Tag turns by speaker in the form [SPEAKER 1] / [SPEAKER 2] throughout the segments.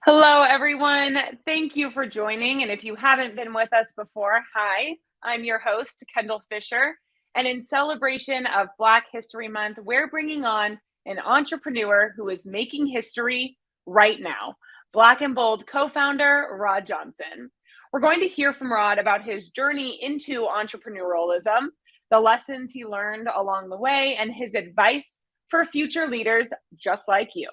[SPEAKER 1] Hello, everyone. Thank you for joining. And if you haven't been with us before, hi, I'm your host, Kendall Fisher. And in celebration of Black History Month, we're bringing on an entrepreneur who is making history right now, Black and Bold co founder Rod Johnson. We're going to hear from Rod about his journey into entrepreneurialism, the lessons he learned along the way, and his advice for future leaders just like you.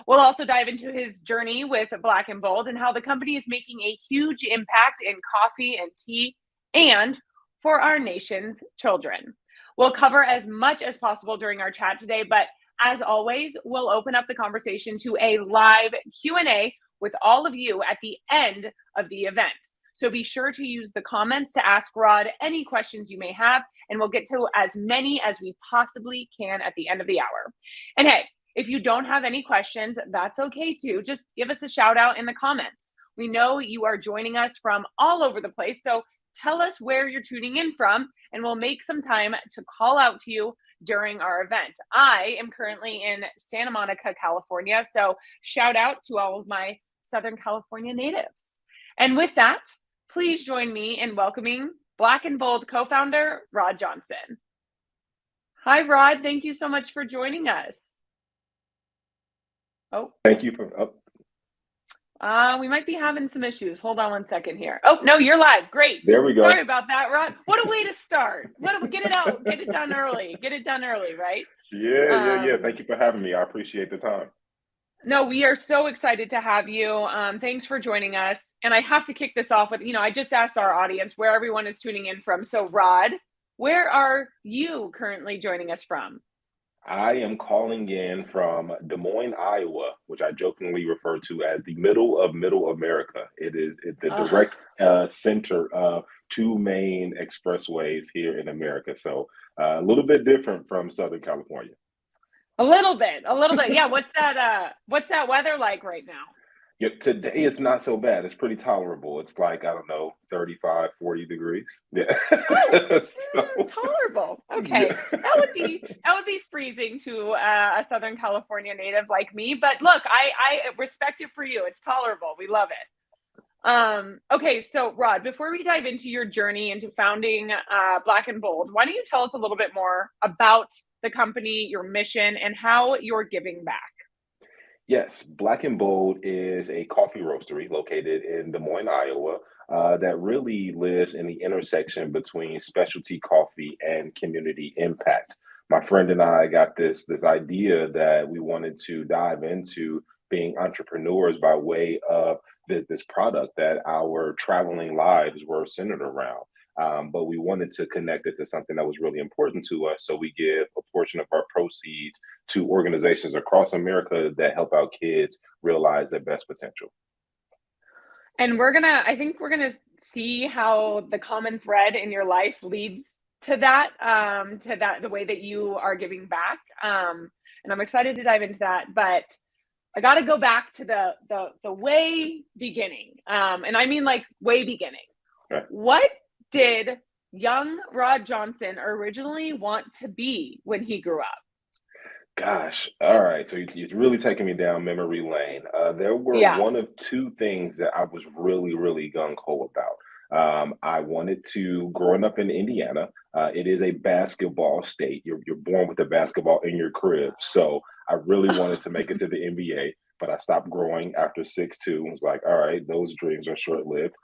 [SPEAKER 1] We'll also dive into his journey with Black and Bold and how the company is making a huge impact in coffee and tea and for our nation's children. We'll cover as much as possible during our chat today, but as always, we'll open up the conversation to a live Q&A with all of you at the end of the event. So be sure to use the comments to ask Rod any questions you may have, and we'll get to as many as we possibly can at the end of the hour. And hey, if you don't have any questions, that's okay too. Just give us a shout out in the comments. We know you are joining us from all over the place, so tell us where you're tuning in from, and we'll make some time to call out to you during our event. I am currently in Santa Monica, California, so shout out to all of my Southern California natives. And with that, please join me in welcoming Black and Bold co-founder Rod Johnson. Hi, Rod. Thank you so much for joining us.
[SPEAKER 2] Oh, thank you for.
[SPEAKER 1] We might be having some issues. Hold on one second here. Oh, no, you're live. Great.
[SPEAKER 2] There we go.
[SPEAKER 1] Sorry about that, Rod. What a way to start. Get it out. Get it done early. Get it done early, right?
[SPEAKER 2] Yeah. Thank you for having me. I appreciate the time.
[SPEAKER 1] No, we are so excited to have you. Thanks for joining us. And I have to kick this off with, I just asked our audience where everyone is tuning in from. So, Rod, where are you currently joining us from?
[SPEAKER 2] I am calling in from Des Moines, Iowa, which I jokingly refer to as the middle of Middle America. It is the direct center of two main expressways here in America. So a little bit different from Southern California.
[SPEAKER 1] A little bit. Yeah. What's that weather like right now?
[SPEAKER 2] Yeah, today it's not so bad. It's pretty tolerable. It's like, I don't know, 35, 40 degrees. Yeah.
[SPEAKER 1] Oh, tolerable. Okay. Yeah. That would be freezing to a Southern California native like me. But look, I respect it for you. It's tolerable. We love it. Okay, so Rod, before we dive into your journey into founding Black and Bold, why don't you tell us a little bit more about the company, your mission, and how you're giving back?
[SPEAKER 2] Yes, Black and Bold is a coffee roastery located in Des Moines, Iowa, that really lives in the intersection between specialty coffee and community impact. My friend and I got this idea that we wanted to dive into being entrepreneurs by way of this product that our traveling lives were centered around. But we wanted to connect it to something that was really important to us. So we give a portion of our proceeds to organizations across America that help out kids realize their best potential.
[SPEAKER 1] And I think we're gonna see how the common thread in your life leads to that, the way that you are giving back. And I'm excited to dive into that. But I got to go back to the way beginning, and I mean like way beginning.
[SPEAKER 2] Right.
[SPEAKER 1] What did young Rod Johnson originally want to be when he grew up?
[SPEAKER 2] Gosh, all right. So you're really taking me down memory lane. There were
[SPEAKER 1] Yeah.
[SPEAKER 2] one of two things that I was really, really gung ho about. I wanted to, growing up in Indiana, it is a basketball state. You're born with a basketball in your crib. So I really wanted to make it to the NBA, but I stopped growing after 6'2". I was like, all right, those dreams are short lived.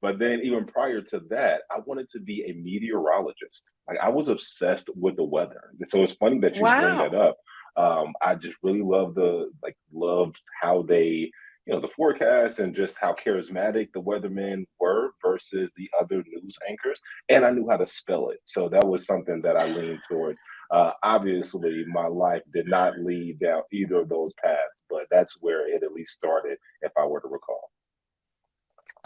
[SPEAKER 2] But then even prior to that, I wanted to be a meteorologist. Like I was obsessed with the weather. So it's funny that you bring that
[SPEAKER 1] Wow.
[SPEAKER 2] up. I just really loved how they, the forecast and just how charismatic the weathermen were versus the other news anchors. And I knew how to spell it. So that was something that I leaned towards. Obviously, my life did not lead down either of those paths, but that's where it at least started, if I were to recall.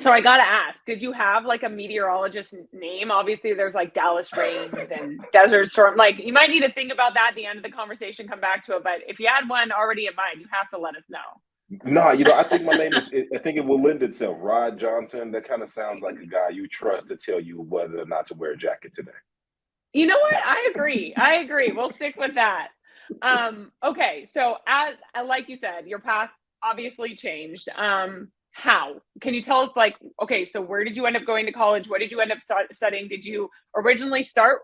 [SPEAKER 1] So I gotta ask, did you have like a meteorologist name? Obviously, there's like Dallas Rains and Desert Storm. Like you might need to think about that at the end of the conversation, come back to it. But if you had one already in mind, you have to let us know.
[SPEAKER 2] No, I think my name is, I think it will lend itself. Rod Johnson, that kind of sounds like a guy you trust to tell you whether or not to wear a jacket today.
[SPEAKER 1] You know what? I agree. We'll stick with that. Okay. So as like you said, your path obviously changed. How? Can you tell us, like, okay, so where did you end up going to college? What did you end up studying? Did you originally start,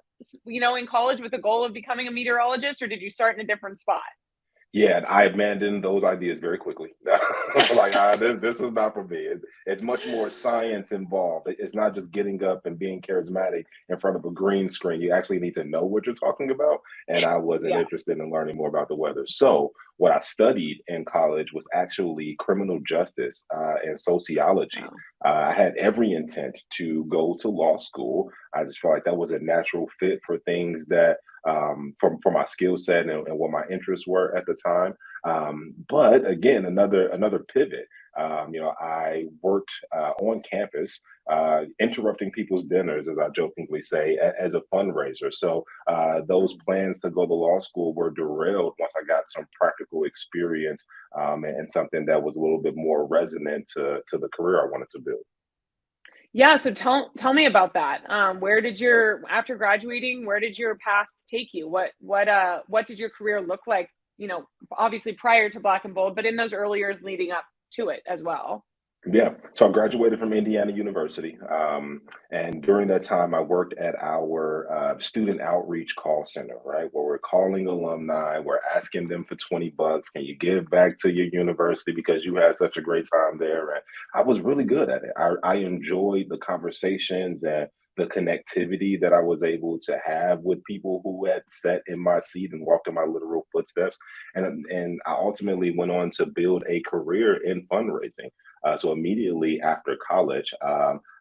[SPEAKER 1] in college with the goal of becoming a meteorologist, or did you start in a different spot?
[SPEAKER 2] Yeah, and I abandoned those ideas very quickly. Like, this is not for me. It's much more science involved. It's not just getting up and being charismatic in front of a green screen. You actually need to know what you're talking about. And I wasn't
[SPEAKER 1] Yeah.
[SPEAKER 2] interested in learning more about the weather. So, what I studied in college was actually criminal justice and sociology.
[SPEAKER 1] Oh,
[SPEAKER 2] I had every intent to go to law school. I just felt like that was a natural fit for things that for my skill set and what my interests were at the time. But again, another pivot. I worked on campus, interrupting people's dinners, as I jokingly say, as a fundraiser. So those
[SPEAKER 1] oh.
[SPEAKER 2] plans to go to law school were derailed once I got some practical experience and something that was a little bit more resonant to the career I wanted to build.
[SPEAKER 1] Yeah, so tell me about that. Where did your after graduating, where did your path take you? What did your career look like, obviously prior to Black and Bold, but in those early years leading up to it as well?
[SPEAKER 2] Yeah. So I graduated from Indiana University. And during that time, I worked at our student outreach call center, right? Where we're calling alumni, we're asking them for 20 bucks. Can you give back to your university because you had such a great time there? And I was really good at it. I enjoyed the conversations and the connectivity that I was able to have with people who had sat in my seat and walked in my literal footsteps. And I ultimately went on to build a career in fundraising. So immediately after college,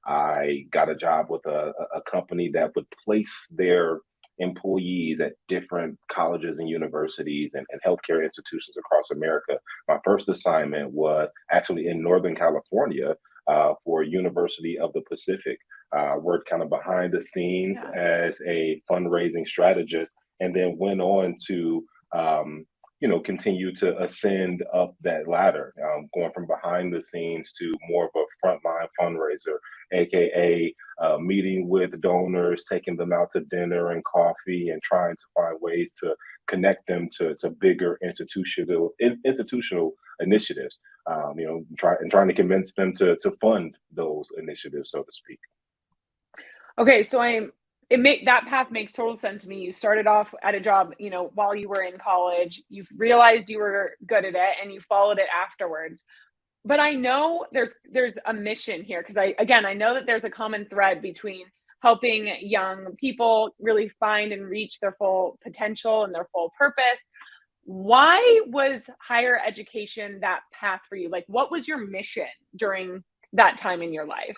[SPEAKER 2] I got a job with a company that would place their employees at different colleges and universities and healthcare institutions across America. My first assignment was actually in Northern California for University of the Pacific. Worked kind of behind the scenes
[SPEAKER 1] Yeah.
[SPEAKER 2] as a fundraising strategist, and then went on to continue to ascend up that ladder, going from behind the scenes to more of a frontline fundraiser, aka meeting with donors, taking them out to dinner and coffee, and trying to find ways to connect them to bigger institutional initiatives. Trying to convince them to fund those initiatives, so to speak.
[SPEAKER 1] Okay, so it make that path makes total sense to me. You started off at a job, while you were in college. You realized you were good at it and you followed it afterwards. But I know there's a mission here, because I know that there's a common thread between helping young people really find and reach their full potential and their full purpose. Why was higher education that path for you? Like, what was your mission during that time in your life?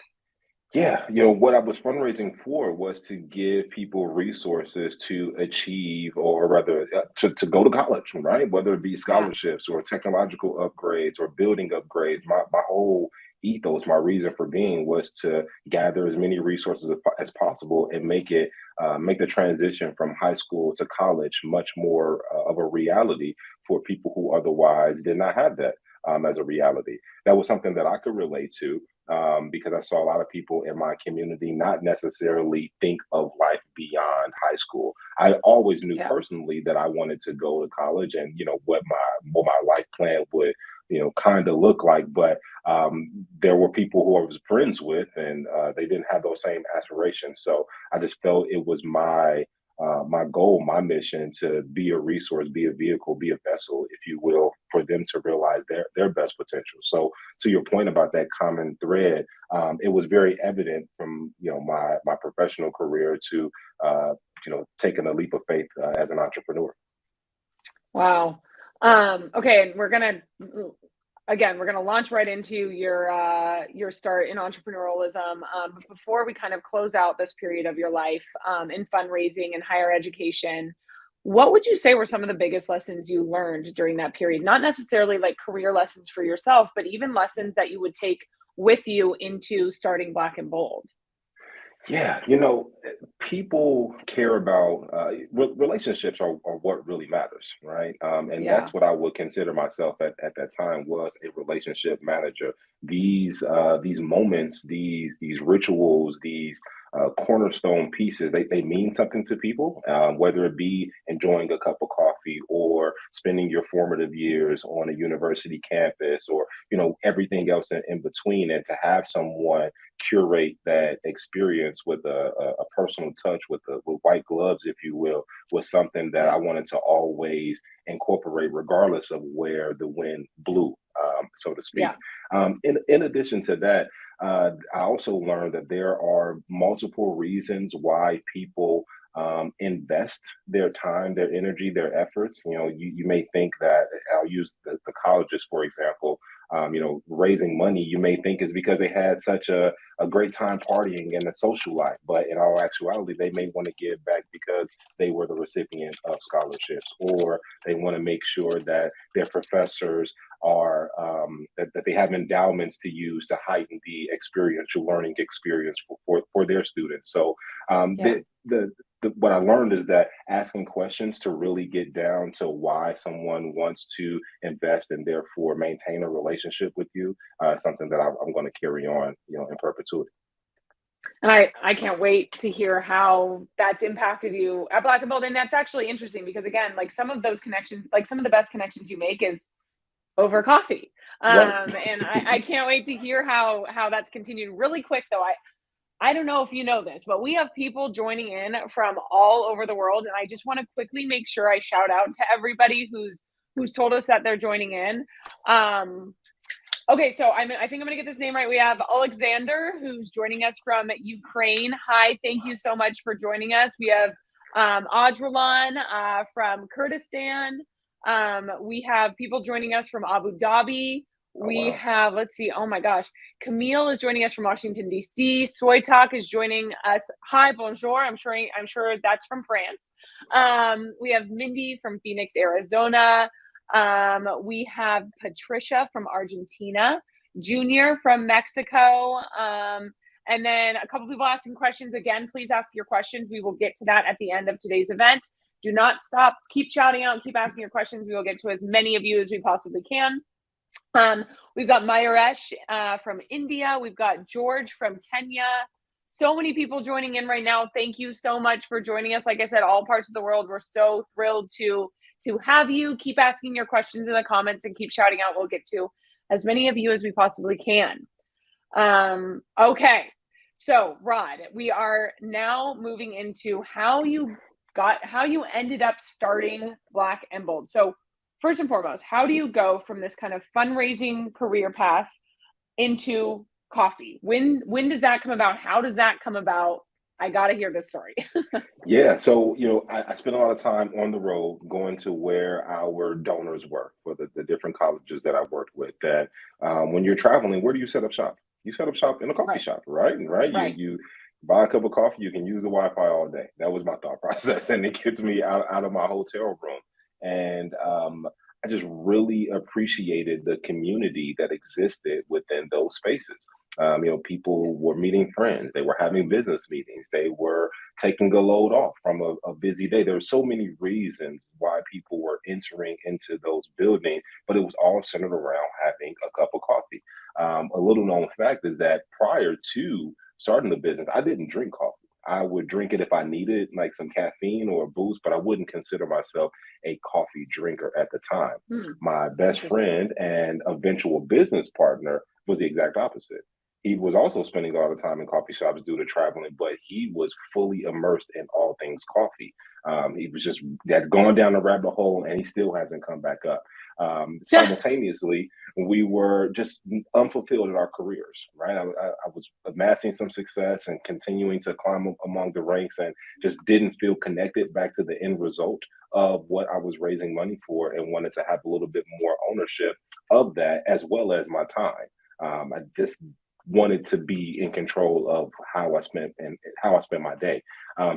[SPEAKER 2] Yeah, what I was fundraising for was to give people resources to achieve, or rather, to go to college, right? Whether it be
[SPEAKER 1] Yeah.
[SPEAKER 2] scholarships or technological upgrades or building upgrades. My whole ethos, my reason for being was to gather as many resources as possible and make the transition from high school to college much more of a reality for people who otherwise did not have that as a reality. That was something that I could relate to because I saw a lot of people in my community not necessarily think of life beyond high school. I always knew
[SPEAKER 1] Yeah.
[SPEAKER 2] personally that I wanted to go to college, and what my life plan would kind of look like. But there were people who I was friends with, and they didn't have those same aspirations. So I just felt it was my goal, my mission, to be a resource, be a vehicle, be a vessel, if you will, for them to realize their best potential. So, to your point about that common thread, it was very evident from my professional career to taking a leap of faith as an entrepreneur.
[SPEAKER 1] Wow. Okay, and we're gonna launch right into your start in entrepreneurialism. But before we kind of close out this period of your life in fundraising and higher education, what would you say were some of the biggest lessons you learned during that period? Not necessarily like career lessons for yourself, but even lessons that you would take with you into starting Black and Bold.
[SPEAKER 2] Yeah, people care about relationships are what really matters, right? And
[SPEAKER 1] Yeah.
[SPEAKER 2] that's what I would consider myself at that time, was a relationship manager. These moments, these rituals, these cornerstone pieces. They mean something to people, whether it be enjoying a cup of coffee or spending your formative years on a university campus, or everything else in between. And to have someone curate that experience with a personal touch, with white gloves, if you will, was something that I wanted to always incorporate, regardless of where the wind blew, so to speak.
[SPEAKER 1] Yeah.
[SPEAKER 2] In addition to that, I also learned that there are multiple reasons why people invest their time, their energy, their efforts. You may think that, I'll use the colleges, for example, raising money, you may think is because they had such a great time partying and a social life. But in all actuality, they may want to give back because they were the recipient of scholarships, or they want to make sure that their professors are that they have endowments to use to heighten the experiential learning experience for their students. So
[SPEAKER 1] Yeah.
[SPEAKER 2] what I learned is that asking questions to really get down to why someone wants to invest and therefore maintain a relationship with you, something that I'm going to carry on, in perpetuity.
[SPEAKER 1] And I can't wait to hear how that's impacted you at Black and Bold. And that's actually interesting because, again, like some of those connections, like some of the best connections you make is over coffee.
[SPEAKER 2] Right.
[SPEAKER 1] And I can't wait to hear how that's continued. Really quick though, I don't know if you know this, but we have people joining in from all over the world, and I just want to quickly make sure I shout out to everybody who's told us that they're joining in. Okay, so I think I'm gonna get this name right. We have Alexander, who's joining us from Ukraine. Hi, thank you so much for joining us. We have Adralan from Kurdistan. We have people joining us from Abu Dhabi. We
[SPEAKER 2] wow.
[SPEAKER 1] have, let's see, oh my gosh, Camille is joining us from Washington, D.C. Soytak is joining us. Hi, bonjour. I'm sure that's from France. We have Mindy from Phoenix, Arizona. We have Patricia from Argentina, Junior from Mexico. And then a couple people asking questions. Again, please ask your questions. We will get to that at the end of today's event. Do not stop. Keep shouting out. Keep asking your questions. We will get to as many of you as we possibly can. We've got Mayuresh from India. We've got George from Kenya. So many people joining in right now. Thank you so much for joining us. Like I said, all parts of the world. We're so thrilled to have you. Keep asking your questions in the comments and keep shouting out. We'll get to as many of you as we possibly can. Okay. So Rod, we are now moving into how you ended up starting Black and Bold. So first and foremost, how do you go from this kind of fundraising career path into coffee? When does that come about? How does that come about? I got to hear this story.
[SPEAKER 2] Yeah, so I spent a lot of time on the road going to where our donors were for the different colleges that I worked with. That when you're traveling, where do you set up shop? You set up shop in a coffee shop, right? Right.
[SPEAKER 1] Right.
[SPEAKER 2] You buy a cup of coffee, you can use the Wi-Fi all day. That was my thought process, and it gets me out of my hotel room. And I just really appreciated the community that existed within those spaces. People were meeting friends, they were having business meetings, they were taking a load off from a busy day. There were so many reasons why people were entering into those buildings, but it was all centered around having a cup of coffee. A little known fact is that prior to starting the business, I didn't drink coffee. I would drink it if I needed like some caffeine or a boost, but I wouldn't consider myself a coffee drinker at the time. My best friend and eventual business partner was the exact opposite. He was also spending a lot of time in coffee shops due to traveling, but he was fully immersed in all things coffee. He was just had gone down the rabbit hole, and he still hasn't come back up. Simultaneously, we were just unfulfilled in our careers, right? I was amassing some success and continuing to climb up among the ranks, and just didn't feel connected back to the end result of what I was raising money for, and wanted to have a little bit more ownership of that as well as my time. I just wanted to be in control of how I spent my day.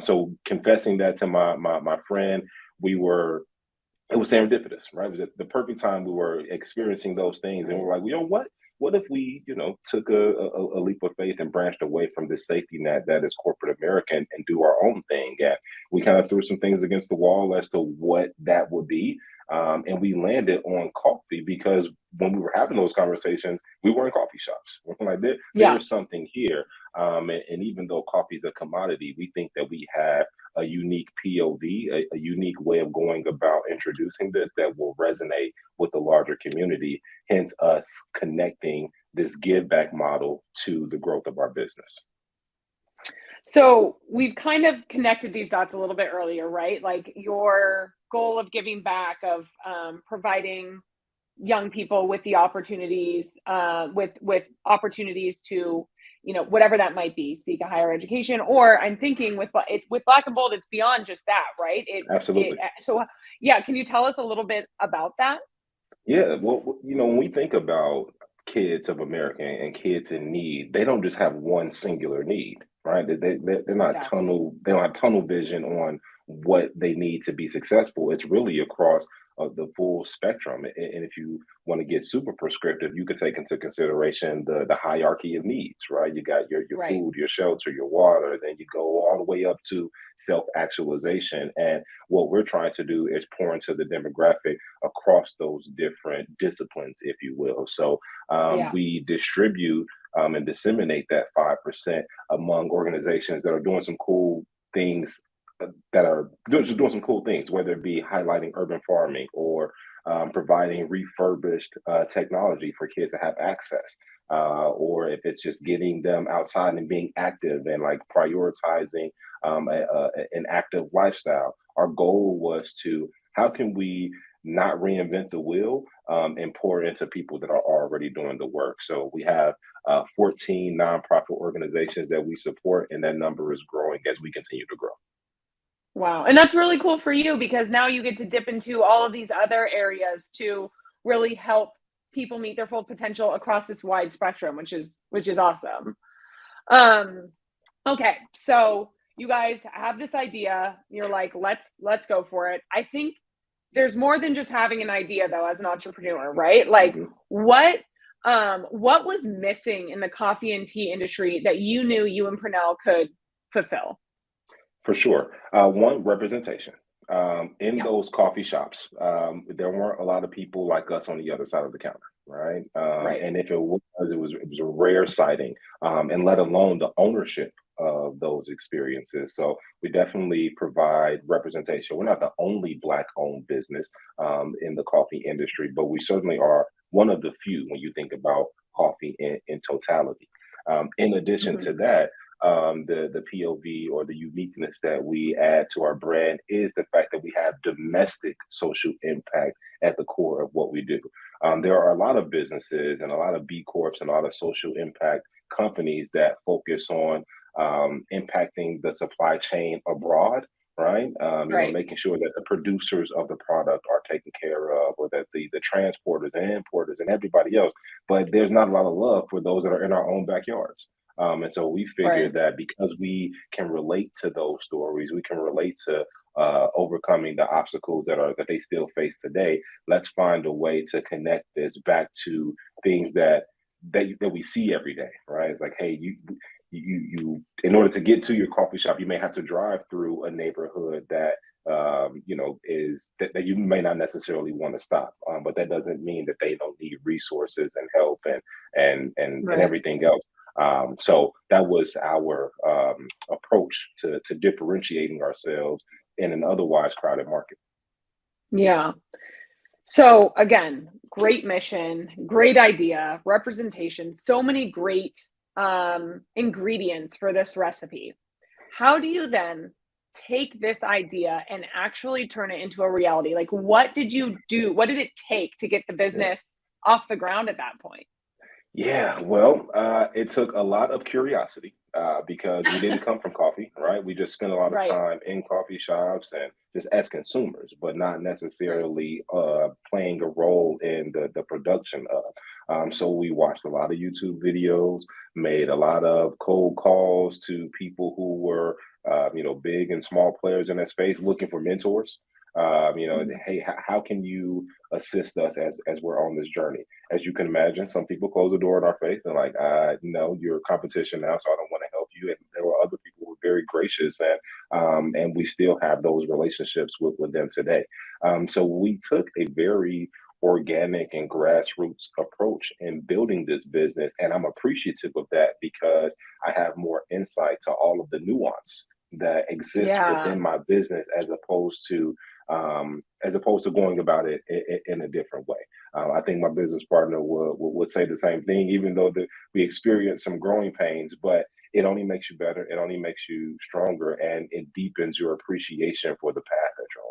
[SPEAKER 2] So confessing that to my friend, it was serendipitous, right? It was at the perfect time we were experiencing those things, and we're like, what? What if we, took a leap of faith and branched away from this safety net that is corporate America, and do our own thing? And we kind of threw some things against the wall as to what that would be. And we landed on coffee because when we were having those conversations, we were in coffee shops. We're like, there
[SPEAKER 1] Yeah.
[SPEAKER 2] is something here. And even though coffee is a commodity, we think that we have a unique POV, a unique way of going about introducing this that will resonate with the larger community, hence us connecting this give back model to the growth of our business.
[SPEAKER 1] So we've kind of connected these dots a little bit earlier, right? Like your goal of giving back, of providing young people with the opportunities, with opportunities to, whatever that might be, seek a higher education. Or I'm thinking with Black and Bold, it's beyond just that, right?
[SPEAKER 2] Absolutely.
[SPEAKER 1] So yeah, can you tell us a little bit about that?
[SPEAKER 2] Yeah, well, when we think about kids of America and kids in need, they don't just have one singular need, right? They're not
[SPEAKER 1] Exactly.
[SPEAKER 2] they don't have tunnel vision on what they need to be successful. It's really across the full spectrum. And if you want to get super prescriptive, you could take into consideration the hierarchy of needs, right? You got your
[SPEAKER 1] Right.
[SPEAKER 2] food, your shelter, your water, then you go all the way up to self-actualization. And what we're trying to do is pour into the demographic across those different disciplines, if you will. So
[SPEAKER 1] Yeah.
[SPEAKER 2] we distribute and disseminate that 5% among organizations that are doing some cool things, that are just doing some cool things, whether it be highlighting urban farming or providing refurbished technology for kids to have access, or if it's just getting them outside and being active and like prioritizing an active lifestyle. Our goal was to, how can we not reinvent the wheel, and pour into people that are already doing the work. So we have 14 nonprofit organizations that we support, and that number is growing as we continue to grow.
[SPEAKER 1] Wow. And that's really cool for you because now you get to dip into all of these other areas to really help people meet their full potential across this wide spectrum, which is awesome. Um okay, so you guys have this idea, you're like, let's go for it. I think there's more than just having an idea though as an entrepreneur, right? Like
[SPEAKER 2] Mhm.
[SPEAKER 1] what was missing in the coffee and tea industry that you knew you and Pernell could fulfill?
[SPEAKER 2] For sure. One, representation. In
[SPEAKER 1] Yeah.
[SPEAKER 2] those coffee shops, there weren't a lot of people like us on the other side of the counter, right?
[SPEAKER 1] Right.
[SPEAKER 2] And if it was a rare sighting, and let alone the ownership of those experiences. So we definitely provide representation. We're not the only Black-owned business in the coffee industry, but we certainly are one of the few when you think about coffee in totality. In addition
[SPEAKER 1] Hmm.
[SPEAKER 2] to that, the POV or the uniqueness that we add to our brand is the fact that we have domestic social impact at the core of what we do. There are a lot of businesses and a lot of B Corps and a lot of social impact companies that focus on impacting the supply chain abroad. Right,
[SPEAKER 1] Right.
[SPEAKER 2] making sure that the producers of the product are taken care of, or that the transporters and importers and everybody else. But there's not a lot of love for those that are in our own backyards. And so we figured
[SPEAKER 1] Right.
[SPEAKER 2] that because we can relate to those stories, we can relate to overcoming the obstacles that they still face today. Let's find a way to connect this back to things that we see every day, right? It's like, hey, in order to get to your coffee shop, you may have to drive through a neighborhood that is that you may not necessarily want to stop, but that doesn't mean that they don't need resources and help and
[SPEAKER 1] Right.
[SPEAKER 2] everything else. So that was our approach to differentiating ourselves in an otherwise crowded market.
[SPEAKER 1] Yeah. So again, great mission, great idea, representation, so many great ingredients for this recipe. How do you then take this idea and actually turn it into a reality? Like, what did you do? What did it take to get the
[SPEAKER 2] Yeah.
[SPEAKER 1] business off the ground at that point?
[SPEAKER 2] Yeah, well, it took a lot of curiosity because we didn't come from coffee, right? We just spent a lot of
[SPEAKER 1] Right,
[SPEAKER 2] time in coffee shops and just as consumers, but not
[SPEAKER 1] right.
[SPEAKER 2] necessarily playing a role in the production of. So we watched a lot of YouTube videos, made a lot of cold calls to people who were, big and small players in that space, looking for mentors.
[SPEAKER 1] Mhm.
[SPEAKER 2] Hey, how can you assist us as we're on this journey? As you can imagine, some people close the door in our face and like, no, you're competition now, so I don't want to help you. And there were other people who were very gracious and and we still have those relationships with them today. So we took a very organic and grassroots approach in building this business, and I'm appreciative of that because I have more insight to all of the nuance that exists
[SPEAKER 1] Yeah.
[SPEAKER 2] within my business as opposed to going about it in a different way. I think my business partner would say the same thing, even though we experience some growing pains, but it only makes you better. It only makes you stronger, and it deepens your appreciation for the path that you're on.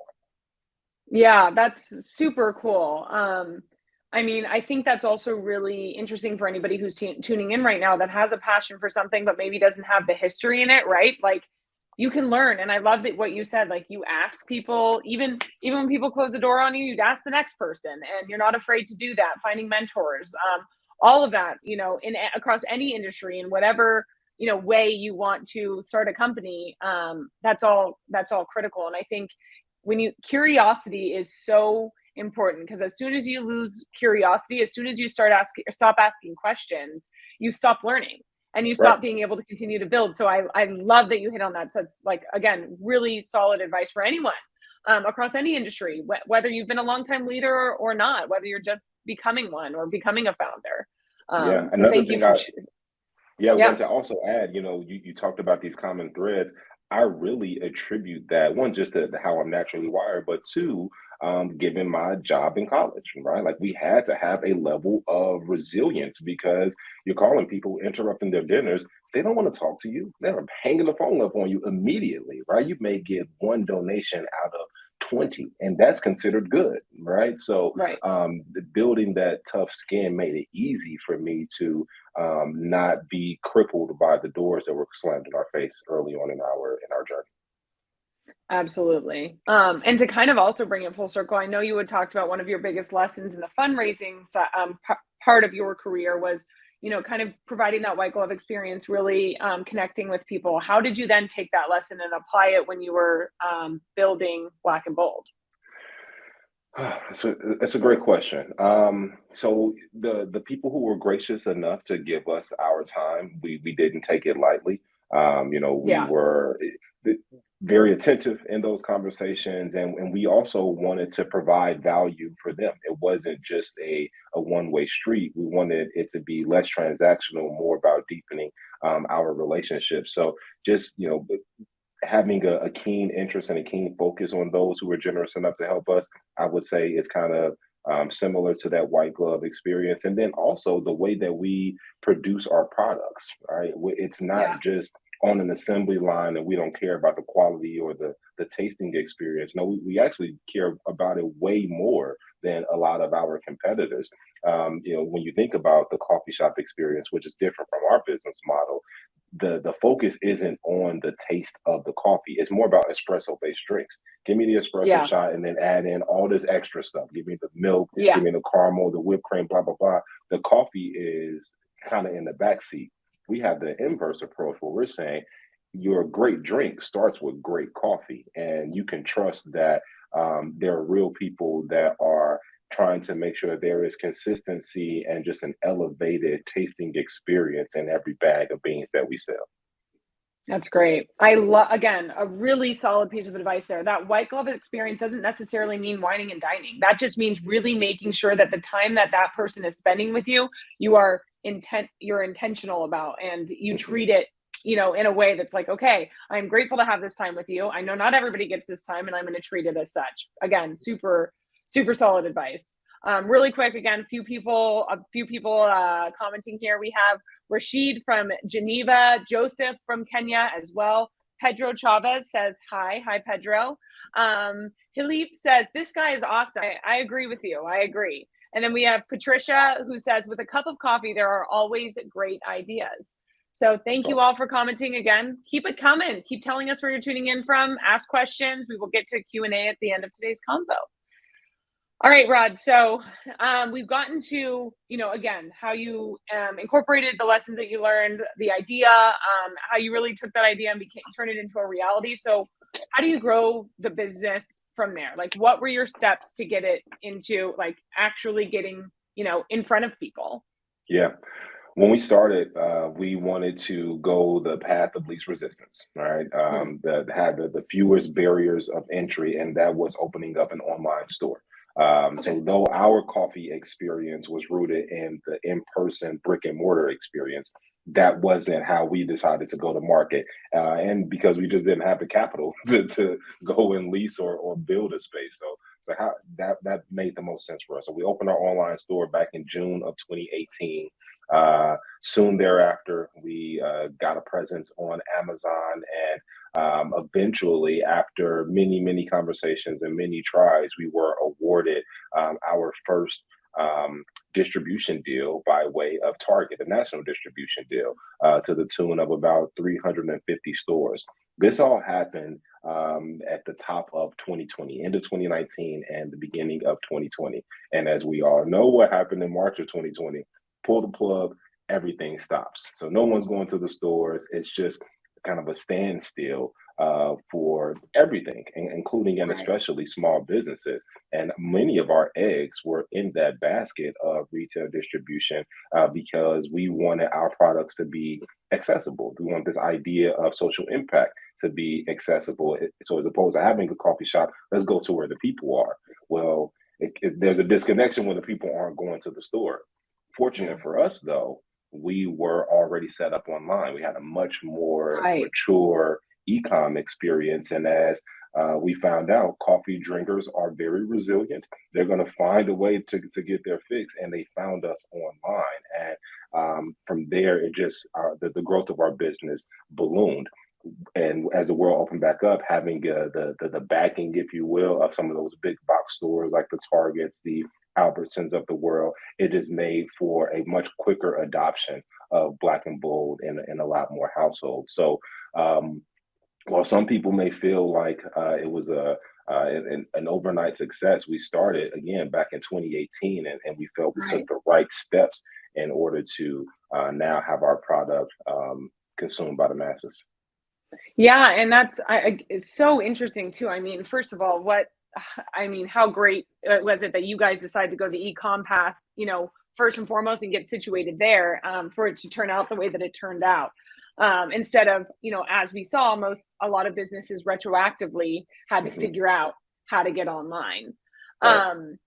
[SPEAKER 1] Yeah, that's super cool. I mean, I think that's also really interesting for anybody who's tuning in right now that has a passion for something, but maybe doesn't have the history in it, right? Like you can learn. And I love that what you said, like you ask people, even when people close the door on you, you'd ask the next person and you're not afraid to do that, finding mentors, all of that, in across any industry in whatever, way you want to start a company. That's all critical. And I think curiosity is so important because as soon as you lose curiosity, as soon as you stop asking questions, you stop learning and you
[SPEAKER 2] Right.
[SPEAKER 1] stop being able to continue to build. So I love that you hit on that. So it's like, again, really solid advice for anyone across any industry, whether you've been a longtime leader or not, whether you're just becoming one or becoming a founder.
[SPEAKER 2] Yeah.
[SPEAKER 1] So
[SPEAKER 2] Another
[SPEAKER 1] thank you
[SPEAKER 2] thing
[SPEAKER 1] for,
[SPEAKER 2] Yeah, I
[SPEAKER 1] yeah,
[SPEAKER 2] wanted to also add, you talked about these common threads. I really attribute that one, just to how I'm naturally wired, but two, given my job in college, right? Like we had to have a level of resilience because you're calling people, interrupting their dinners. They don't want to talk to you. They're hanging the phone up on you immediately, right? You may get one donation out of 20, and that's considered good, right? So
[SPEAKER 1] right.
[SPEAKER 2] building that tough skin made it easy for me to not be crippled by the doors that were slammed in our face early on in our journey.
[SPEAKER 1] Absolutely. And to kind of also bring it full circle, I know you had talked about one of your biggest lessons in the fundraising part of your career was, kind of providing that white glove experience, really connecting with people. How did you then take that lesson and apply it when you were building Black and Bold?
[SPEAKER 2] That's a great question. So the people who were gracious enough to give us our time, we didn't take it lightly. We
[SPEAKER 1] Yeah,
[SPEAKER 2] were very attentive in those conversations, and we also wanted to provide value for them. It wasn't just a one-way street. We wanted it to be less transactional, more about deepening our relationship. So just having a keen interest and a keen focus on those who were generous enough to help us, I would say it's kind of similar to that white glove experience. And then also the way that we produce our products, right? It's not
[SPEAKER 1] yeah,
[SPEAKER 2] just on an assembly line and we don't care about the quality or the tasting experience. No, we actually care about it way more than a lot of our competitors. When you think about the coffee shop experience, which is different from our business model, the focus isn't on the taste of the coffee. It's more about espresso based drinks. Give me the espresso
[SPEAKER 1] yeah,
[SPEAKER 2] shot and then add in all this extra stuff. Give me the milk,
[SPEAKER 1] yeah,
[SPEAKER 2] give me the caramel, the whipped cream, blah blah blah. The coffee is kind of in the back seat. We have the inverse approach where we're saying your great drink starts with great coffee, and you can trust that there are real people that are trying to make sure there is consistency and just an elevated tasting experience in every bag of beans that we sell.
[SPEAKER 1] that's great. I love, again, a really solid piece of advice there. That white glove experience doesn't necessarily mean whining and dining. That just means really making sure that the time that that person is spending with you, you're intentional about, and you
[SPEAKER 2] Mhm.
[SPEAKER 1] treat it, in a way that's like, okay, I'm grateful to have this time with you. I know not everybody gets this time, and I'm going to treat it as such. Again, super, super solid advice. Really quick, again, a few people commenting here. We have Rashid from Geneva, Joseph from Kenya as well. Pedro Chavez says hi. Hi, Pedro. Hilip says, this guy is awesome. I agree with you. I agree. And then we have Patricia who says, with a cup of coffee, there are always great ideas. So thank you
[SPEAKER 2] So,
[SPEAKER 1] all for commenting again. Keep it coming. Keep telling us where you're tuning in from. Ask questions. We will get to Q&A at the end of today's convo. All right, Rod. So we've gotten to, again, how you incorporated the lessons that you learned, the idea, how you really took that idea and turned it into a reality. So how do you grow the business from there? Like, what were your steps to get it into like actually getting, in front of people?
[SPEAKER 2] yeah. When we started, we wanted to go the path of least resistance, right?
[SPEAKER 1] Hmm.
[SPEAKER 2] That had the fewest barriers of entry, and that was opening up an online store.
[SPEAKER 1] Okay.
[SPEAKER 2] So, though our coffee experience was rooted in the in-person brick and mortar experience, that wasn't how we decided to go to market, and because we just didn't have the capital to go and lease or build a space. So how that made the most sense for us. So we opened our online store back in June of 2018. Soon thereafter, we got a presence on Amazon, and eventually, after many conversations and many tries, we were awarded our first distribution deal by way of Target, a national distribution deal, to the tune of about 350 stores. This all happened at the top of 2020, end of 2019, and the beginning of 2020. And as we all know, what happened in March of 2020, pull the plug, everything stops. So no one's going to the stores. It's just kind of a standstill for everything, including and
[SPEAKER 1] Right.
[SPEAKER 2] especially small businesses. And many of our eggs were in that basket of retail distribution because we wanted our products to be accessible. We want this idea of social impact to be accessible. So as opposed to having a coffee shop, let's go to where the people are. Well, there's a disconnection when the people aren't going to the store.
[SPEAKER 1] Yeah.
[SPEAKER 2] Fortunate for us, though, we were already set up online. We had a much more
[SPEAKER 1] Right.
[SPEAKER 2] mature ecom experience. And as we found out, coffee drinkers are very resilient. They're going to find a way to get their fix. And they found us online. And from there, it just, the growth of our business ballooned. And as the world opened back up, having the backing, if you will, of some of those big box stores like the Targets, the Albertsons of the world, it is made for a much quicker adoption of Black and Bold in a lot more households. So um, while some people may feel like it was an overnight success, we started again back in 2018, and we felt we took
[SPEAKER 1] Right.
[SPEAKER 2] the right steps in order to now have our product consumed by the masses.
[SPEAKER 1] Yeah, and that's it's so interesting too. I mean, first of all, what I mean, how great was it that you guys decided to go the e-com path, first and foremost, and get situated there, for it to turn out the way that it turned out. Instead of, as we saw, a lot of businesses retroactively had to
[SPEAKER 2] Hmm.
[SPEAKER 1] figure out how to get online.
[SPEAKER 2] Right.
[SPEAKER 1] Um,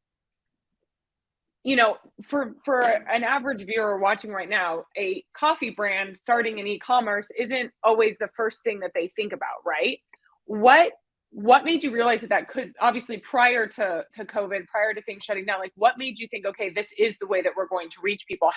[SPEAKER 1] for an average viewer watching right now, a coffee brand starting in e-commerce isn't always the first thing that they think about, right? What what made you realize that that could, obviously, prior to COVID, prior to things shutting down, like what made you think, okay, this is the way that we're going to reach people?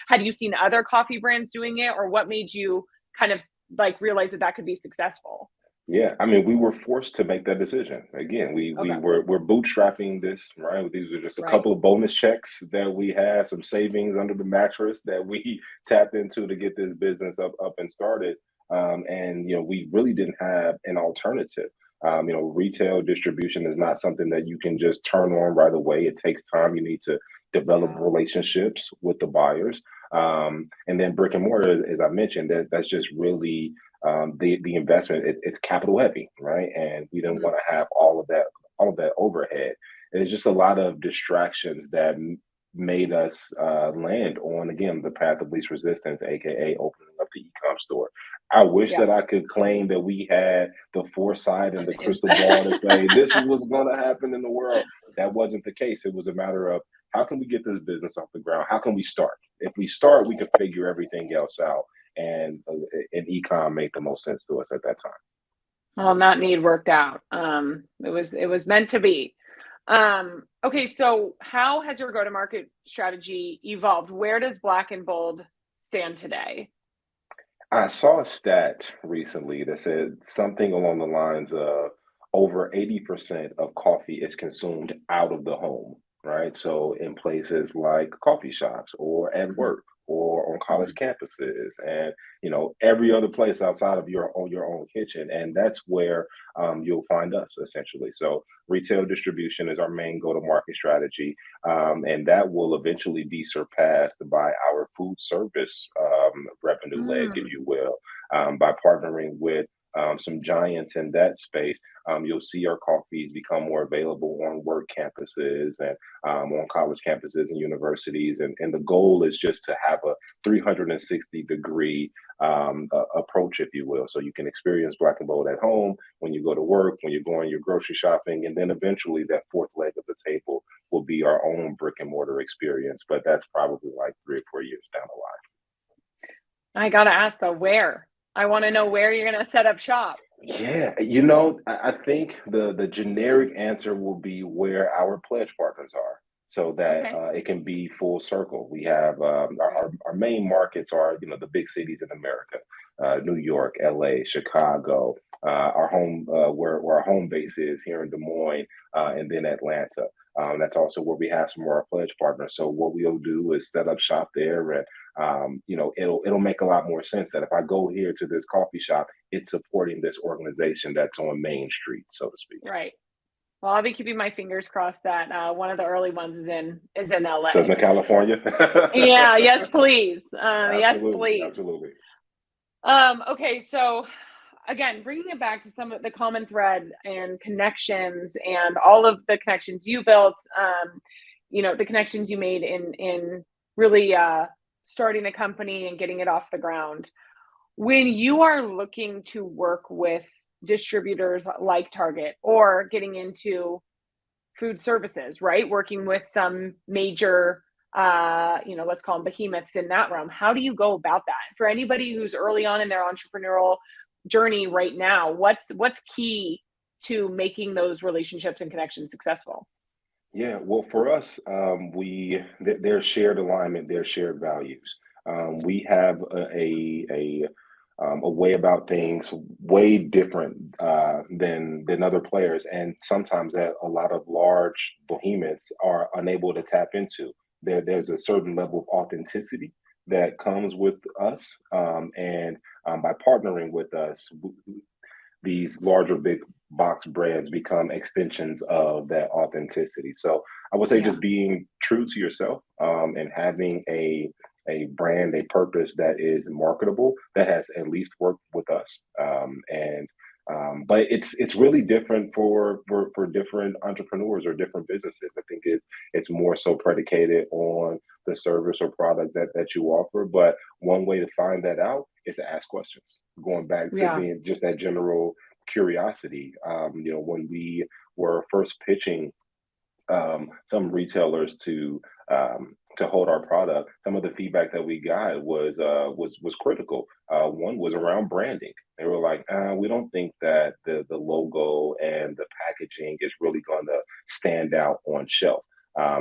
[SPEAKER 1] Had you seen other coffee brands doing it, or what made you kind of like realize that that could be successful?
[SPEAKER 2] Yeah, I mean, we were forced to make that decision. Again, we
[SPEAKER 1] Okay.
[SPEAKER 2] we're bootstrapping this, right? These were just a
[SPEAKER 1] Right.
[SPEAKER 2] couple of bonus checks that we had, some savings under the mattress that we tapped into to get this business up and started. And we really didn't have an alternative. Retail distribution is not something that you can just turn on right away. It takes time. You need to develop
[SPEAKER 1] Yeah.
[SPEAKER 2] relationships with the buyers. And then brick and mortar, as I mentioned, that's just really the investment. It's capital heavy, right? And we didn't
[SPEAKER 1] Mhm.
[SPEAKER 2] want to have all of that overhead. And it's just a lot of distractions that made us land on again the path of least resistance, aka opening up the ecom store. I wish
[SPEAKER 1] Yeah.
[SPEAKER 2] that I could claim that we had the foresight and
[SPEAKER 1] Some
[SPEAKER 2] the crystal ball to say this is what's going to happen in the world. That wasn't the case. It was a matter of how can we get this business off the ground? How can we start? If we start, we can figure everything else out, and ecom made the most sense to us at that time.
[SPEAKER 1] Well, that need worked out. It was meant to be. Okay, so how has your go-to-market strategy evolved? Where does Black and Bold stand today?
[SPEAKER 2] I saw a stat recently that said something along the lines of over 80% of coffee is consumed out of the home, right? So in places like coffee shops or at
[SPEAKER 1] Mhm,
[SPEAKER 2] work or on college
[SPEAKER 1] mhm.
[SPEAKER 2] campuses and every other place outside of your own kitchen. And that's where you'll find us essentially. So retail distribution is our main go-to-market strategy, and that will eventually be surpassed by our food service revenue leg, if
[SPEAKER 1] Mm,
[SPEAKER 2] you will, by partnering with. some giants in that space. You'll see our coffees become more available on work campuses and on college campuses and universities. And the goal is just to have a 360-degree approach, if you will. So you can experience Black and Bold at home, when you go to work, when you're going your grocery shopping, and then eventually that fourth leg of the table will be our own brick and mortar experience. But that's probably like 3 or 4 years down the
[SPEAKER 1] I got to ask though, where? I want to know where you're going to set up shop.
[SPEAKER 2] line. Yeah, you know, I think the generic answer will be where our pledge partners are, so that
[SPEAKER 1] Okay.
[SPEAKER 2] it can be full circle. We have
[SPEAKER 1] Right.
[SPEAKER 2] our main markets are, you know, the big cities in America, New York, LA, Chicago. Our home where our home base is here in Des Moines, and then Atlanta. That's also where we have some of our pledge partners. So what we'll do is set up shop there, and you know, it'll make a lot more sense that if I go here to this coffee shop, it's supporting this organization that's on Main Street, so to speak.
[SPEAKER 1] Right. Well, I'll be keeping my fingers crossed that one of the early ones is in LA.
[SPEAKER 2] Southern California.
[SPEAKER 1] Yeah. Yes, please. Yes,
[SPEAKER 2] Absolutely,
[SPEAKER 1] please.
[SPEAKER 2] absolutely.
[SPEAKER 1] Okay. So again, bringing it back to some of the common thread and connections and all of the connections you built, the connections you made in really starting a company and getting it off the ground. When you are looking to work with distributors like Target or getting into food services, right? Working with some major, let's call them behemoths in that realm. How do you go about that? For anybody who's early on in their entrepreneurial journey right now, what's key to making those relationships and connections successful?
[SPEAKER 2] Yeah, well, for us, there's shared alignment, there's shared values. We have a way about things way different than other players, and sometimes that a lot of large behemoths are unable to tap into. There's a certain level of authenticity that comes with us, and by partnering with us, these larger big box brands become extensions of that authenticity. So I would say
[SPEAKER 1] Yeah.
[SPEAKER 2] just being true to yourself, and having a brand, a purpose that is marketable, that has at least worked with us. And but it's really different for different entrepreneurs or different businesses. I think it's more so predicated on the service or product that you offer. But one way to find that out is to ask questions. Going back to
[SPEAKER 1] Yeah.
[SPEAKER 2] being just that general curiosity. You know, when we were first pitching some retailers to hold our product, some of the feedback that we got was critical. One was around branding. They were like, "We don't think that the logo and the packaging is really going to stand out on shelf."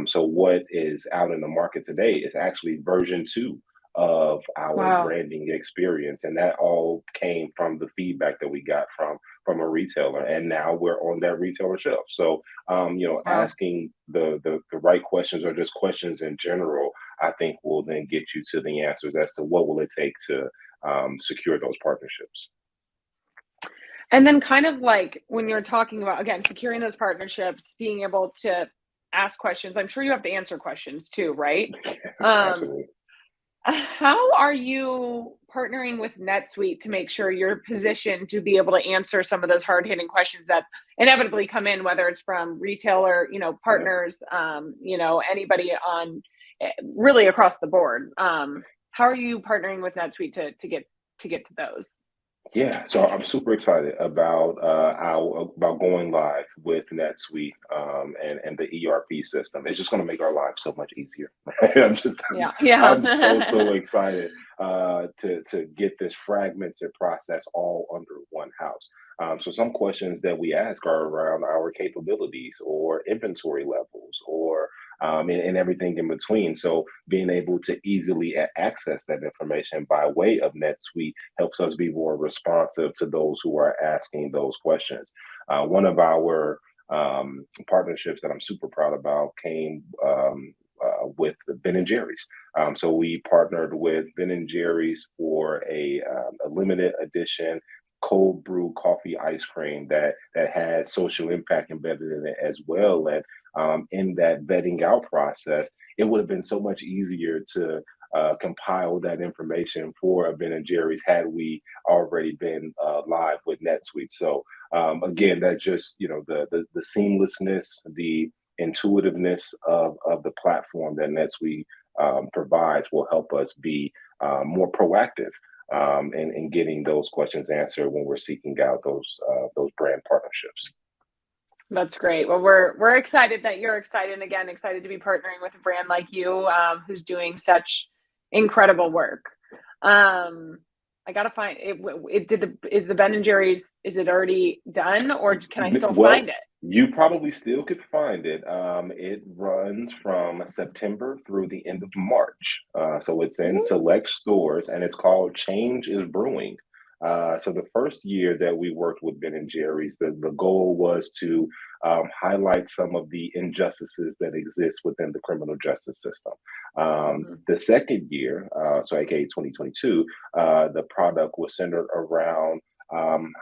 [SPEAKER 2] So what is out in the market today is actually version two of our
[SPEAKER 1] Wow.
[SPEAKER 2] branding experience, and that all came from the feedback that we got from a retailer, and now we're on that retailer shelf. So you know,
[SPEAKER 1] Wow.
[SPEAKER 2] asking the right questions or just questions in general, I think will then get you to the answers as to what will it take to secure those partnerships.
[SPEAKER 1] And then kind of like when you're talking about, again, securing those partnerships, being able to ask questions, I'm sure you have to answer questions too, right? Um,
[SPEAKER 2] Absolutely.
[SPEAKER 1] how are you partnering with NetSuite to make sure you're positioned to be able to answer some of those hard hitting questions that inevitably come in, whether it's from retailer,
[SPEAKER 2] Yeah.
[SPEAKER 1] partners, anybody on really across the board. How are you partnering with NetSuite to get to those?
[SPEAKER 2] Yeah, so I'm super excited about about going live with NetSuite, and the ERP system. It's just going to make our lives so much easier. I'm just
[SPEAKER 1] Yeah,
[SPEAKER 2] I'm so
[SPEAKER 1] yeah.
[SPEAKER 2] excited to get this fragmented process all under one house. So some questions that we ask are around our capabilities or inventory levels or and everything in between. So being able to easily access that information by way of NetSuite helps us be more responsive to those who are asking those questions. One of our partnerships that I'm super proud about came with Ben and Jerry's. So we partnered with Ben and Jerry's for a limited edition cold brew coffee ice cream that had social impact embedded in it as well. And in that vetting out process, it would have been so much easier to compile that information for a Ben and Jerry's had we already been live with NetSuite. So again, that just the seamlessness, the intuitiveness of the platform that NetSuite provides will help us be more proactive in getting those questions answered when we're seeking out those brand partnerships.
[SPEAKER 1] That's great. Well, we're excited that you're excited, and again, excited to be partnering with a brand like you, who's doing such incredible work. I gotta find it. Is the Ben and Jerry's, is it already done, or can I still find it?
[SPEAKER 2] You probably still could find it. It runs from September through the end of March. So it's in select stores, and it's called Change is Brewing. So the first year that we worked with Ben and Jerry's, the goal was to highlight some of the injustices that exist within the criminal justice system. The second year, so aka 2022, the product was centered around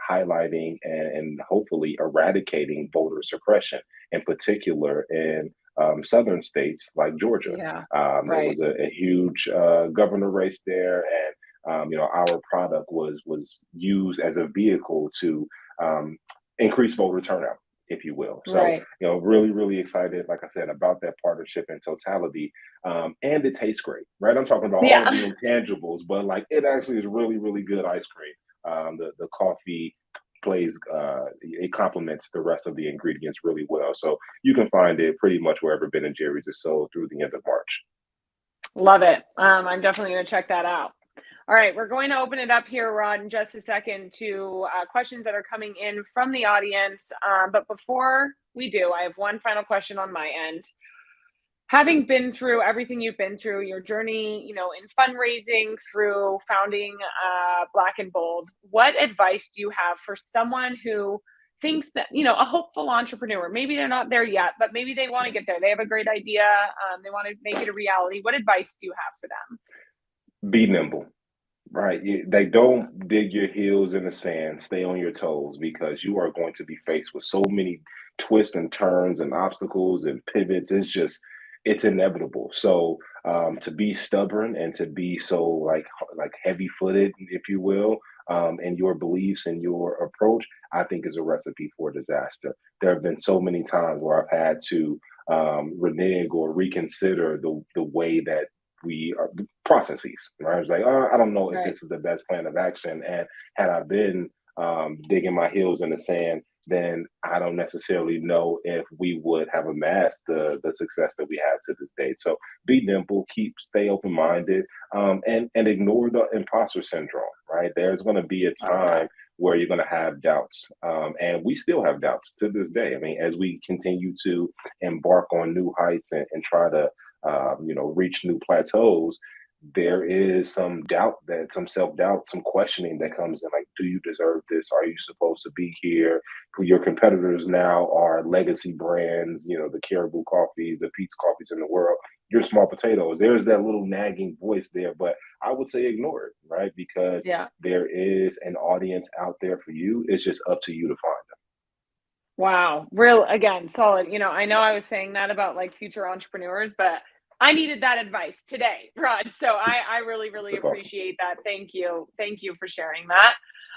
[SPEAKER 2] highlighting and hopefully eradicating voter suppression, in particular in southern states like Georgia.
[SPEAKER 1] Yeah,
[SPEAKER 2] There was a huge governor race there, and our product was used as a vehicle to increase voter turnout, if you will. So, really, really excited, like I said, about that partnership in totality. And it tastes great, right? I'm talking about all of the intangibles, but like it actually is really, really good ice cream. The coffee it complements the rest of the ingredients really well. So you can find it pretty much wherever Ben and Jerry's is sold through the end of March.
[SPEAKER 1] Love it. I'm definitely going to check that out. All right, we're going to open it up here, Rod, in just a second to questions that are coming in from the audience. But before we do, I have one final question on my end. Having been through everything you've been through, your journey, in fundraising through founding Black and Bold, what advice do you have for someone who thinks that, a hopeful entrepreneur, maybe they're not there yet, but maybe they want to get there. They have a great idea. They want to make it a reality. What advice do you have for them?
[SPEAKER 2] Be nimble. Right. They don't dig your heels in the sand, stay on your toes, because you are going to be faced with so many twists and turns and obstacles and pivots. It's inevitable. So to be stubborn and to be so like heavy footed, if you will, in your beliefs and your approach, I think is a recipe for disaster. There have been so many times where I've had to renege or reconsider the way that we are processes, right? It's like, I don't know if this is the best plan of action. And had I been digging my heels in the sand, then I don't necessarily know if we would have amassed the success that we have to this date. So be nimble, stay open-minded, and ignore the imposter syndrome, right? There's going to be a time where you're going to have doubts. And we still have doubts to this day. I mean, as we continue to embark on new heights and try to reach new plateaus, there is some doubt, some self-doubt, some questioning that comes in, like, do you deserve this? Are you supposed to be here? Your competitors now are legacy brands, the Caribou coffees, the Pete's coffees in the world. You're small potatoes. There's that little nagging voice there, but I would say ignore it, right? Because there is an audience out there for you. It's just up to you to find them.
[SPEAKER 1] Wow. Again, solid. I know I was saying that about like future entrepreneurs, but I needed that advice today, Rod. So I really, really appreciate that. Thank you. Thank you for sharing that.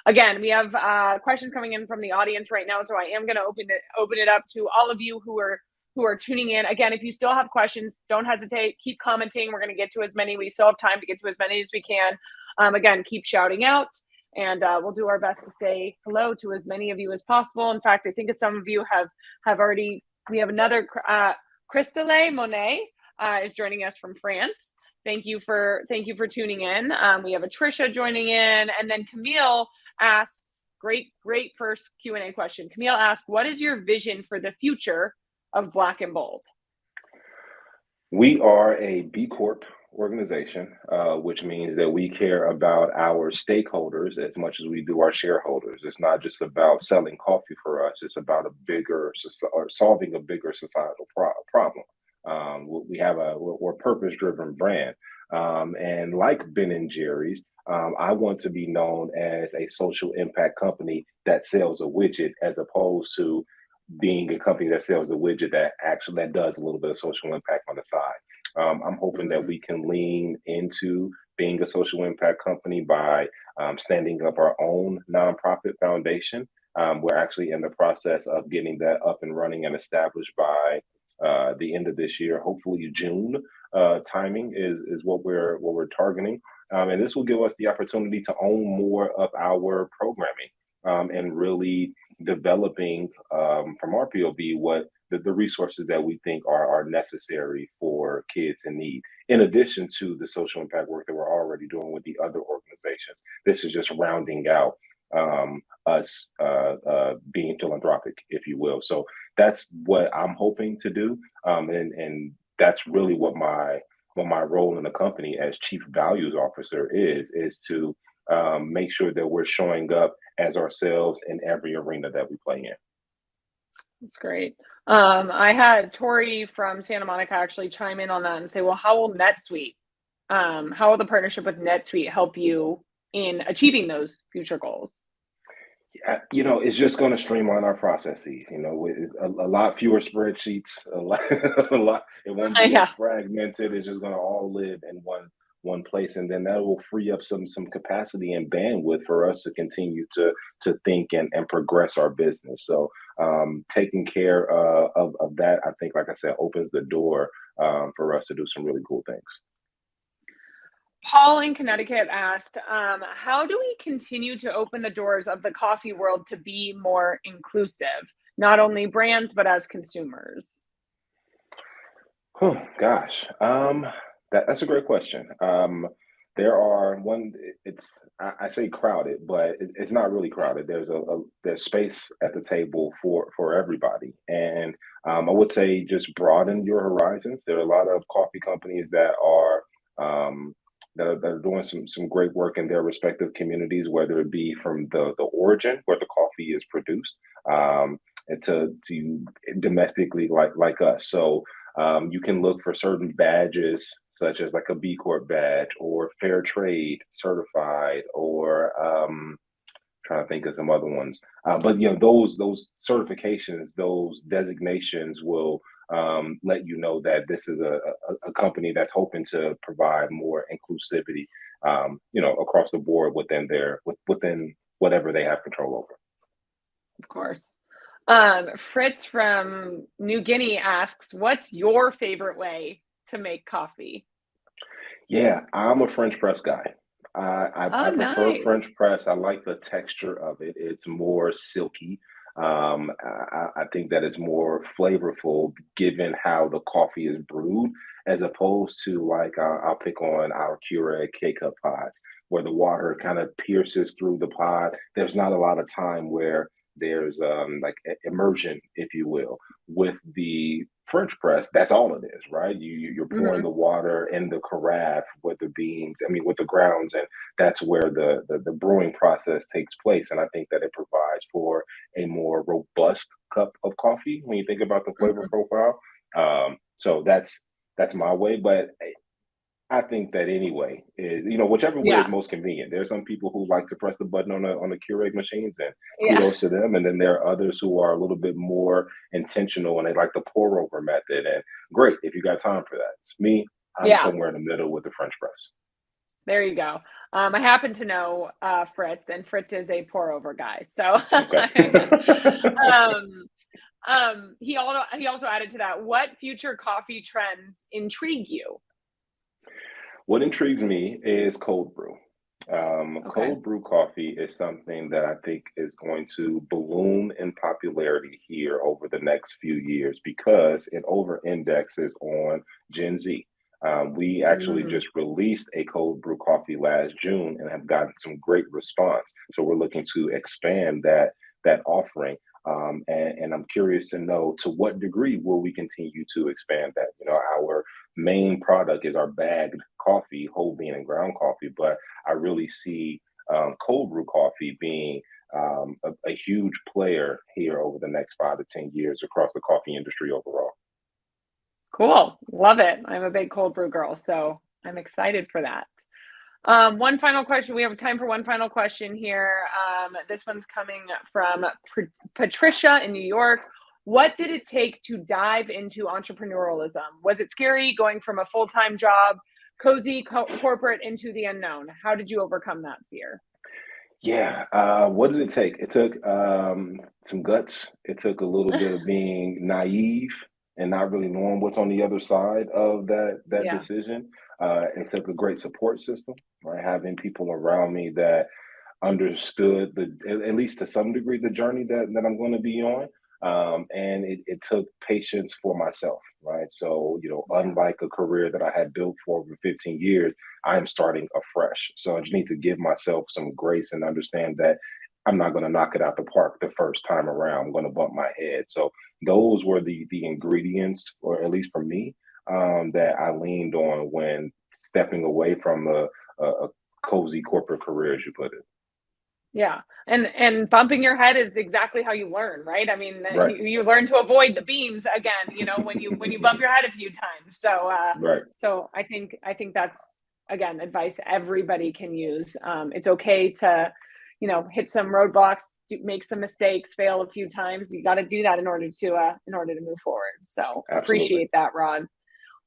[SPEAKER 1] Again, we have questions coming in from the audience right now. So I am going to open it up to all of you who are tuning in. Again, if you still have questions, don't hesitate. Keep commenting. We're going to get to as many. We still have time to get to as many as we can. Again, keep shouting out. And we'll do our best to say hello to as many of you as possible. In fact, I think some of you have already. We have another Christelle Monet is joining us from France. Thank you for tuning in. We have a Trisha joining in, and then Camille asks, great first Q&A question. Camille asks, what is your vision for the future of Black and Bold?
[SPEAKER 2] We are a B Corp organization, which means that we care about our stakeholders as much as we do our shareholders. It's not just about selling coffee for us. It's about solving a bigger societal problem. We're a purpose-driven brand. And like Ben and Jerry's, I want to be known as a social impact company that sells a widget, as opposed to being a company that sells the widget that does a little bit of social impact on the side. I'm hoping that we can lean into being a social impact company by standing up our own nonprofit foundation. We're actually in the process of getting that up and running and established by the end of this year. Hopefully, June timing is what we're targeting, and this will give us the opportunity to own more of our programming and really developing from our POV what the resources that we think are necessary for kids in need. In addition to the social impact work that we're already doing with the other organizations, this is just rounding out us being philanthropic, if you will. So that's what I'm hoping to do, and that's really what my role in the company as chief values officer is to make sure that we're showing up as ourselves in every arena that we play in.
[SPEAKER 1] That's great. I had Tori from Santa Monica actually chime in on that and say, well, how will the partnership with Netsuite help you in achieving those future goals?
[SPEAKER 2] It's just going to streamline our processes. With a lot fewer spreadsheets, a lot. It won't be as
[SPEAKER 1] Yeah,
[SPEAKER 2] fragmented. It's just going to all live in one place, and then that will free up some capacity and bandwidth for us to continue to think and progress our business. So taking care of that, I think, like I said, opens the door for us to do some really cool things.
[SPEAKER 1] Paul in Connecticut asked, how do we continue to open the doors of the coffee world to be more inclusive, not only brands, but as consumers?
[SPEAKER 2] Oh gosh, that's a great question. There are one. I say crowded, but it's not really crowded. There's space at the table for everybody, and I would say just broaden your horizons. There are a lot of coffee companies that are doing some great work in their respective communities, whether it be from the origin where the coffee is produced, and to domestically like us. So you can look for certain badges, such as like a B Corp badge or Fair Trade certified, or trying to think of some other ones. But those certifications, those designations will let you know that this is a company that's hoping to provide more inclusivity, across the board within whatever they have control over.
[SPEAKER 1] Of course. Fritz from New Guinea asks, what's your favorite way to make coffee?
[SPEAKER 2] Yeah, I'm a French press guy. I
[SPEAKER 1] Oh,
[SPEAKER 2] prefer
[SPEAKER 1] nice.
[SPEAKER 2] French press. I like the texture of it. It's more silky. I think that it's more flavorful given how the coffee is brewed, as opposed to like I'll pick on our Keurig K-cup pods, where the water kind of pierces through the pod. There's not a lot of time where there's like immersion, if you will. With the French press, that's all it is, right? You're pouring
[SPEAKER 1] Hmm.
[SPEAKER 2] the water in the carafe with the beans, I mean with the grounds, and that's where the brewing process takes place. And I think that it provides for a more robust cup of coffee when you think about the flavor
[SPEAKER 1] Hmm.
[SPEAKER 2] profile. So that's my way, but I think that anyway is whichever way is
[SPEAKER 1] Yeah.
[SPEAKER 2] most convenient. There are some people who like to press the button on the Keurig machines, and
[SPEAKER 1] Yeah.
[SPEAKER 2] kudos to them. And then there are others who are a little bit more intentional and they like the pour over method. And great if you got time for that. Me, I'm
[SPEAKER 1] Yeah.
[SPEAKER 2] somewhere in the middle with the French press.
[SPEAKER 1] There you go. I happen to know Fritz, and Fritz is a pour over guy. So
[SPEAKER 2] Okay.
[SPEAKER 1] um, he also added to that, what future coffee trends intrigue you?
[SPEAKER 2] What intrigues me is cold brew.
[SPEAKER 1] Okay.
[SPEAKER 2] Cold brew coffee is something that I think is going to balloon in popularity here over the next few years because it over indexes on Gen Z. We actually
[SPEAKER 1] Mm,
[SPEAKER 2] just released a cold brew coffee last June and have gotten some great response. So we're looking to expand that offering. And I'm curious to know to what degree will we continue to expand that. Our main product is our bagged coffee, whole bean and ground coffee, but I really see cold brew coffee being a huge player here over the next 5 to 10 years across the coffee industry overall.
[SPEAKER 1] cool. Love it. I'm a big cold brew girl, so I'm excited for that. One final question. We have time for one final question here. This one's coming from Patricia in New York. What did it take to dive into entrepreneurialism? Was it scary going from a full-time job, cozy corporate into the unknown? How did you overcome that fear?
[SPEAKER 2] Yeah. What did it take? It took some guts. It took a little bit of being naive and not really knowing what's on the other side of that
[SPEAKER 1] Yeah,
[SPEAKER 2] decision. It took a great support system, right? Having people around me that understood at least to some degree the journey that I'm going to be on. And it took patience for myself, right? So,
[SPEAKER 1] yeah,
[SPEAKER 2] unlike a career that I had built for over 15 years, I am starting afresh. So I just need to give myself some grace and understand that I'm not going to knock it out the park the first time around. I'm going to bump my head. So those were the ingredients, or at least for me, that I leaned on when stepping away from a cozy corporate career, as you put it.
[SPEAKER 1] yeah. And bumping your head is exactly how you learn, right? I mean,
[SPEAKER 2] Right.
[SPEAKER 1] you learn to avoid the beams again, when you bump your head a few times. So
[SPEAKER 2] Right.
[SPEAKER 1] so I think that's again advice everybody can use. It's okay to, hit some roadblocks, make some mistakes, fail a few times. You got to do that in order to move forward. So
[SPEAKER 2] Absolutely.
[SPEAKER 1] appreciate that, Rod.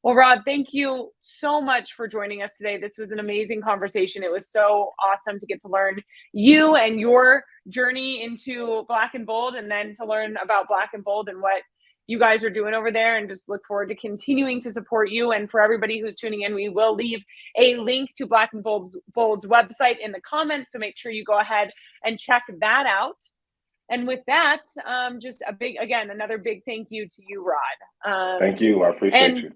[SPEAKER 1] Well, Rod, thank you so much for joining us today. This was an amazing conversation. It was so awesome to get to learn you and your journey into Black and Bold, and then to learn about Black and Bold and what you guys are doing over there, and just look forward to continuing to support you. And for everybody who's tuning in, we will leave a link to Black and Bold's website in the comments. So make sure you go ahead and check that out. And with that, just another big thank you to you, Rod.
[SPEAKER 2] Thank you. I appreciate
[SPEAKER 1] And
[SPEAKER 2] you.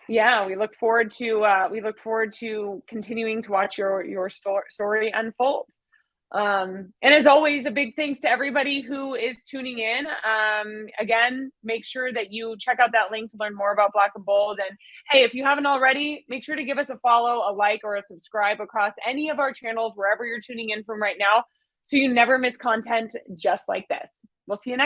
[SPEAKER 1] yeah, we look forward to continuing to watch your story unfold. And as always, a big thanks to everybody who is tuning in. Again, make sure that you check out that link to learn more about Black and Bold. And hey, if you haven't already, make sure to give us a follow, a like, or a subscribe across any of our channels, wherever you're tuning in from right now, so you never miss content just like this. We'll see you next